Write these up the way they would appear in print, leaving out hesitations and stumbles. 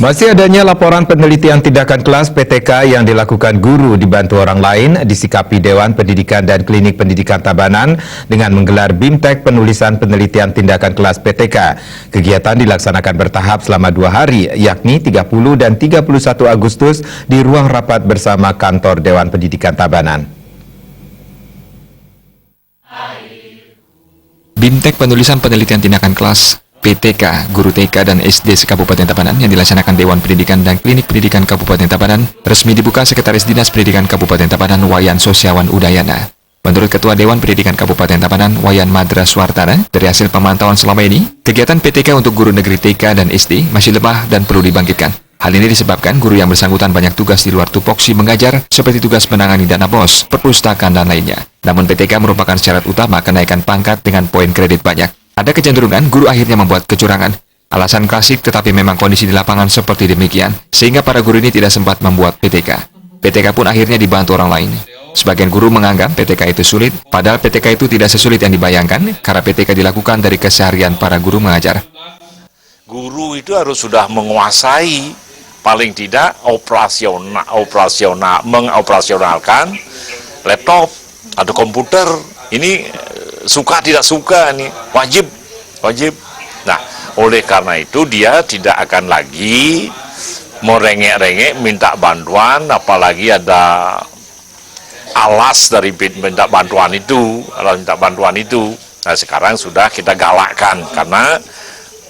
Masih adanya laporan penelitian tindakan kelas PTK yang dilakukan guru dibantu orang lain disikapi Dewan Pendidikan dan Klinik Pendidikan Tabanan dengan menggelar BIMTEK penulisan penelitian tindakan kelas PTK. Kegiatan dilaksanakan bertahap selama 2 hari, yakni 30 dan 31 Agustus di ruang rapat bersama kantor Dewan Pendidikan Tabanan. BIMTEK penulisan penelitian tindakan kelas PTK, Guru TK dan SD se-Kabupaten Tabanan yang dilaksanakan Dewan Pendidikan dan Klinik Pendidikan Kabupaten Tabanan resmi dibuka Sekretaris Dinas Pendidikan Kabupaten Tabanan Wayan Sosiawan Udayana. Menurut Ketua Dewan Pendidikan Kabupaten Tabanan Wayan Madra Suartana, dari hasil pemantauan selama ini, kegiatan PTK untuk guru negeri TK dan SD masih lemah dan perlu dibangkitkan. Hal ini disebabkan guru yang bersangkutan banyak tugas di luar tupoksi mengajar seperti tugas menangani dana BOS, perpustakaan, dan lainnya. Namun PTK merupakan syarat utama kenaikan pangkat dengan poin kredit banyak. Ada kecenderungan guru akhirnya membuat kecurangan. Alasan klasik tetapi memang kondisi di lapangan seperti demikian, sehingga para guru ini tidak sempat membuat PTK. PTK pun akhirnya dibantu orang lain. Sebagian guru menganggap PTK itu sulit, padahal PTK itu tidak sesulit yang dibayangkan karena PTK dilakukan dari keseharian para guru mengajar. Guru itu harus sudah menguasai, paling tidak mengoperasionalkan laptop atau komputer. Ini suka tidak suka nih, wajib. Nah, oleh karena itu dia tidak akan lagi merengek-rengek minta bantuan, apalagi ada alas dari minta bantuan itu, Nah, sekarang sudah kita galakkan karena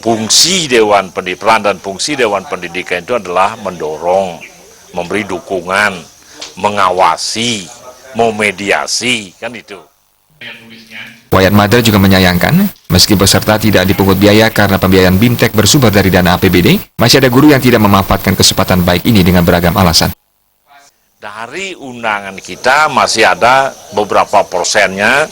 fungsi Dewan Pendidikan dan fungsi Dewan Pendidikan itu adalah mendorong, memberi dukungan, mengawasi, memediasi, kan itu. Wayan Madra juga menyayangkan, meski peserta tidak dipungut biaya karena pembiayaan BIMTEK bersumber dari dana APBD, masih ada guru yang tidak memanfaatkan kesempatan baik ini dengan beragam alasan. Dari undangan kita masih ada beberapa persennya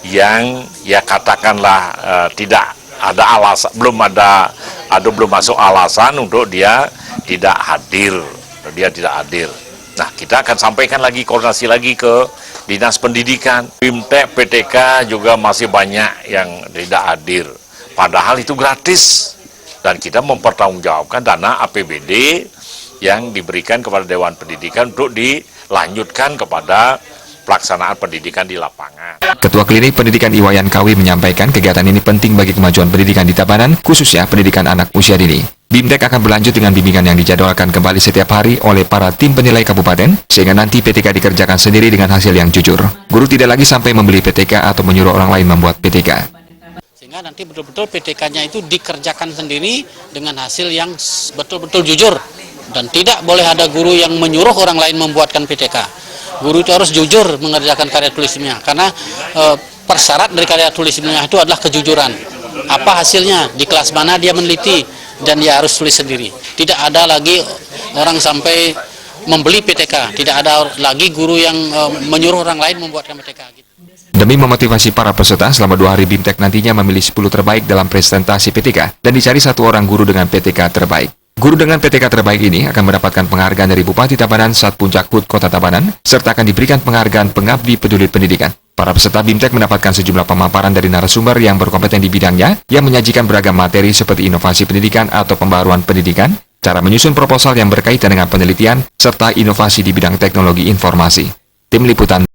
yang ya katakanlah tidak ada alasan, belum masuk alasan untuk dia tidak hadir. Nah, kita akan sampaikan lagi, koordinasi lagi ke Dinas Pendidikan. BIMTEK, PTK juga masih banyak yang tidak hadir. Padahal itu gratis. Dan kita mempertanggungjawabkan dana APBD yang diberikan kepada Dewan Pendidikan untuk dilanjutkan kepada pelaksanaan pendidikan di lapangan. Ketua Klinik Pendidikan Iwayan Kawi menyampaikan kegiatan ini penting bagi kemajuan pendidikan di Tabanan, khususnya pendidikan anak usia dini. BIMTEK akan berlanjut dengan bimbingan yang dijadwalkan kembali setiap hari oleh para tim penilai kabupaten, sehingga nanti PTK dikerjakan sendiri dengan hasil yang jujur. Guru tidak lagi sampai membeli PTK atau menyuruh orang lain membuat PTK. Sehingga nanti betul-betul PTK-nya itu dikerjakan sendiri dengan hasil yang betul-betul jujur. Dan tidak boleh ada guru yang menyuruh orang lain membuatkan PTK. Guru itu harus jujur mengerjakan karya tulisnya, karena persyarat dari karya tulisnya itu adalah kejujuran. Apa hasilnya, di kelas mana dia meneliti, dan dia harus tulis sendiri. Tidak ada lagi orang sampai membeli PTK, tidak ada lagi guru yang menyuruh orang lain membuatkan PTK. Demi memotivasi para peserta, selama 2 hari BIMTEK nantinya memilih 10 terbaik dalam presentasi PTK dan dicari 1 orang guru dengan PTK terbaik. Guru dengan PTK terbaik ini akan mendapatkan penghargaan dari Bupati Tabanan saat Puncak HUT Kota Tabanan, serta akan diberikan penghargaan Pengabdi Peduli Pendidikan. Para peserta BIMTEK mendapatkan sejumlah pemaparan dari narasumber yang berkompeten di bidangnya, yang menyajikan beragam materi seperti inovasi pendidikan atau pembaruan pendidikan, cara menyusun proposal yang berkaitan dengan penelitian, serta inovasi di bidang teknologi informasi. Tim Liputan